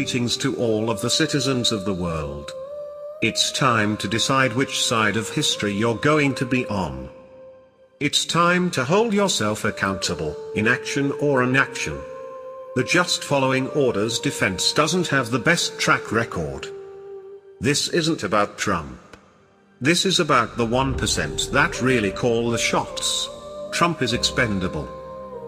greetings to all of the citizens of the world. It's time to decide which side of history you're going to be on. It's time to hold yourself accountable, in action or inaction. The just following orders defense doesn't have the best track record. This isn't about Trump. This is about the 1% that really call the shots. Trump is expendable.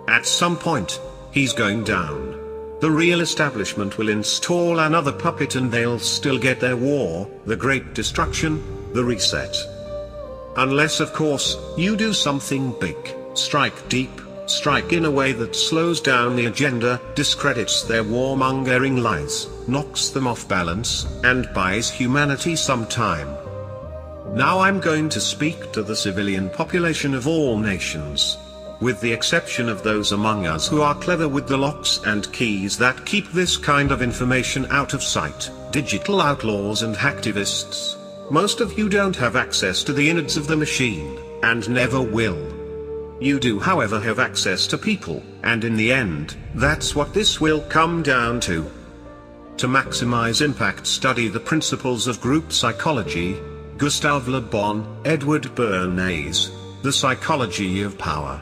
At some point, he's going down. The real establishment will install another puppet and they'll still get their war, the great destruction, the reset. Unless of course, you do something big, strike deep, strike in a way that slows down the agenda, discredits their warmongering lies, knocks them off balance, and buys humanity some time. Now I'm going to speak to the civilian population of all nations. With the exception of those among us who are clever with the locks and keys that keep this kind of information out of sight, digital outlaws and hacktivists. Most of you don't have access to the innards of the machine, and never will. You do however have access to people, and in the end, that's what this will come down to. To maximize impact, study the principles of group psychology, Gustave Le Bon, Edward Bernays, The Psychology of Power.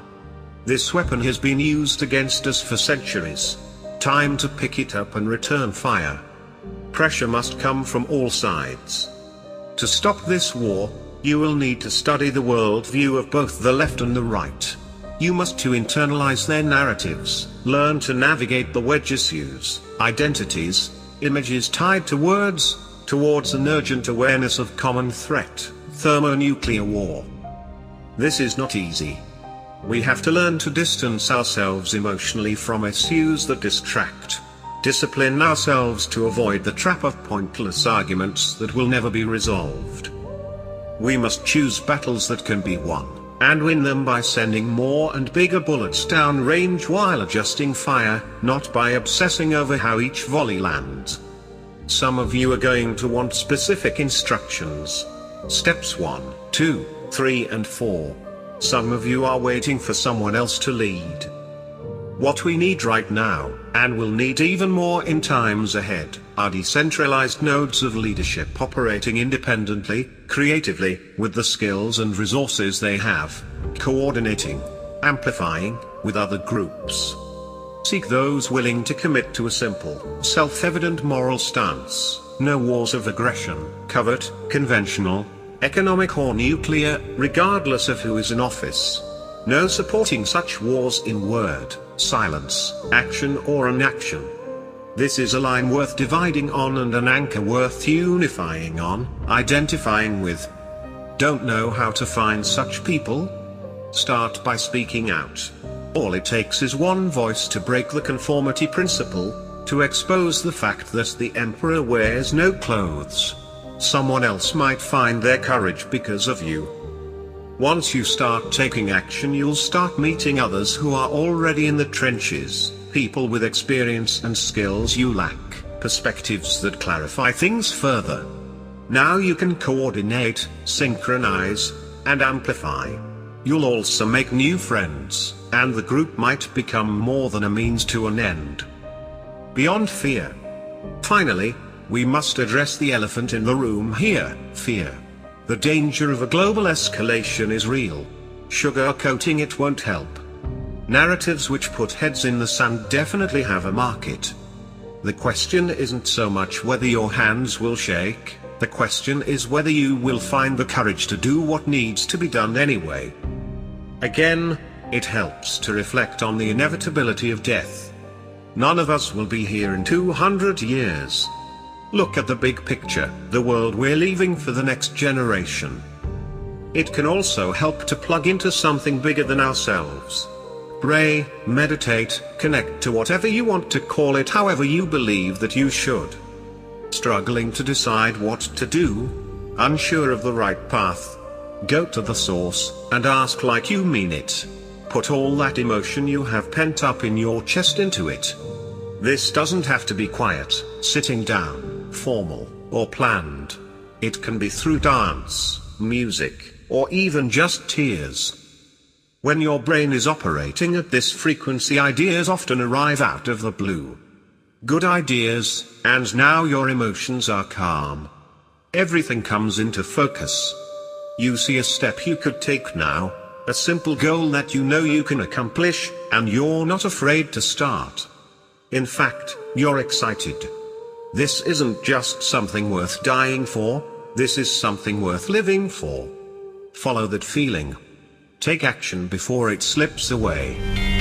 This weapon has been used against us for centuries. Time to pick it up and return fire. Pressure must come from all sides. To stop this war, you will need to study the worldview of both the left and the right. You must to internalize their narratives, learn to navigate the wedge issues, identities, images tied to words, towards an urgent awareness of common threat, thermonuclear war. This is not easy. We have to learn to distance ourselves emotionally from issues that distract. Discipline ourselves to avoid the trap of pointless arguments that will never be resolved. We must choose battles that can be won, and win them by sending more and bigger bullets down range while adjusting fire, not by obsessing over how each volley lands. Some of you are going to want specific instructions. Steps 1, 2, 3 and 4. Some of you are waiting for someone else to lead. What we need right now, and will need even more in times ahead, are decentralized nodes of leadership operating independently, creatively, with the skills and resources they have, coordinating, amplifying, with other groups. Seek those willing to commit to a simple, self-evident moral stance: no wars of aggression, covert, conventional, economic or nuclear, regardless of who is in office. No supporting such wars in word, silence, action or inaction. This is a line worth dividing on and an anchor worth unifying on, identifying with. Don't know how to find such people? Start by speaking out. All it takes is one voice to break the conformity principle, to expose the fact that the emperor wears no clothes. Someone else might find their courage because of you. Once you start taking action, you'll start meeting others who are already in the trenches, people with experience and skills you lack, perspectives that clarify things further. Now you can coordinate, synchronize, and amplify. You'll also make new friends, and the group might become more than a means to an end. Beyond fear. Finally, we must address the elephant in the room here, fear. The danger of a global escalation is real. Sugarcoating it won't help. Narratives which put heads in the sand definitely have a market. The question isn't so much whether your hands will shake, the question is whether you will find the courage to do what needs to be done anyway. Again, it helps to reflect on the inevitability of death. None of us will be here in 200 years. Look at the big picture, the world we're leaving for the next generation. It can also help to plug into something bigger than ourselves. Pray, meditate, connect to whatever you want to call it, however you believe that you should. Struggling to decide what to do? Unsure of the right path? Go to the source, and ask like you mean it. Put all that emotion you have pent up in your chest into it. This doesn't have to be quiet, sitting down, formal, or planned. It can be through dance, music, or even just tears. When your brain is operating at this frequency, ideas often arrive out of the blue. good ideas, and now your emotions are calm. Everything comes into focus. You see a step you could take now, a simple goal that you know you can accomplish, and you're not afraid to start. In fact, you're excited. This isn't just something worth dying for, this is something worth living for. Follow that feeling. Take action before it slips away.